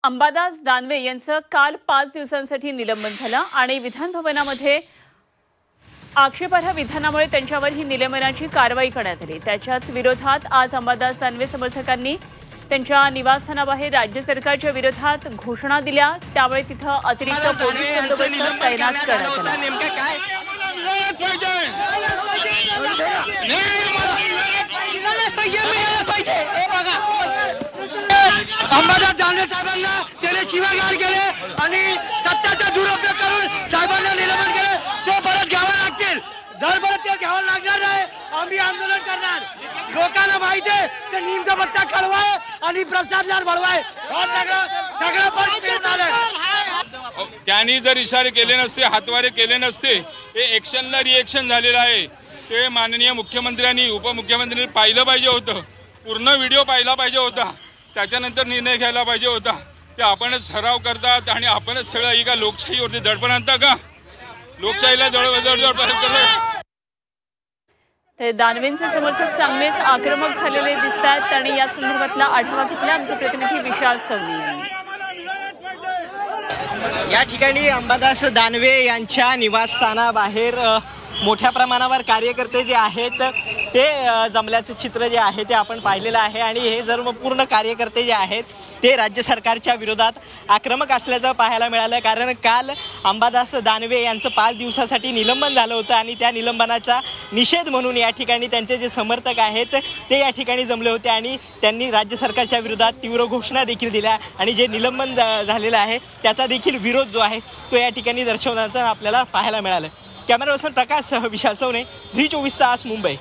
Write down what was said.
अंबादास दानवे यांचं काल 5 दिवसांसाठी निलंबन झालं आणि विधान भवनामध्ये आक्षेपार्ह विधानामुळे त्यांच्यावर ही निलंबनाची कारवाई करण्यात आली। त्याच्याच विरोधात आज अंबादास दानवे समर्थकांनी त्यांच्या निवासस्थानाबाहेर राज्य सरकारच्या विरोधात घोषणा दिल्या। त्यामुळे तिथं अतिरिक्त पोलीस बंदोबस्त तैनात करण्यात आला। अंबादास दानवे साहेबांना त्याने शिवागार केले आणि सत्ताचा दुरुपयोग करून साहेबांना निलंबन केले। ते परत घ्यावे लागतील। जर परत ते घ्यावं लागणार नाही आम्ही आंदोलन करणार। लोकांना माहिती आहे ते निमचा पट्टा कळवाय आणि प्रसादलाल बळवाय सगळं पण फेल झालंय। त्यांनी जर इशारे केले नसते, हातवारे केले नसते, हे ऍक्शनला रिएक्शन झालेलं आहे। ते माननीय मुख्यमंत्र्यांनी उपमुख्यमंत्र्यांनी पाहिलं पाहिजे होतं, पूर्ण व्हिडिओ पाहिला पाहिजे होता, त्याच्यानंतर निर्णय घ्यायला पाहिजे होता। ते आपणच सराव करतात आणि आपणच सगळं ही का लोकशाहीवरती दडपण आणता का? लोकशाहीला ते दानवेंचे समर्थक चांगलेच आक्रमक झालेले दिसतात आणि या संदर्भातला आढावा घेतला आमचे प्रतिनिधी विशाल सवली यांनी। या ठिकाणी अंबादास दानवे यांच्या निवासस्थानाबाहेर मोठ्या प्रमाणावर कार्यकर्ते जे आहेत ते जमल्याचं चित्र जे आहे ते आपण पाहिलेलं आहे आणि हे जर पूर्ण कार्यकर्ते जे आहेत ते राज्य सरकारच्या विरोधात आक्रमक असल्याचं पाहायला मिळालं। कारण काल अंबादास दानवे यांचं 5 दिवसासाठी निलंबन झालं होतं आणि त्या निलंबनाचा निषेध म्हणून या ठिकाणी त्यांचे जे समर्थक आहेत ते या ठिकाणी जमले होते आणि त्यांनी राज्य सरकारच्या विरोधात तीव्र घोषणा देखील दिल्या आणि जे निलंबन झालेलं आहे त्याचा देखील विरोध जो आहे तो या ठिकाणी दर्शवण्याचं आपल्याला पाहायला मिळालं। कॅमेरा पर्सन प्रकाश सह विशाल सवने, झी 24 तास, मुंबई।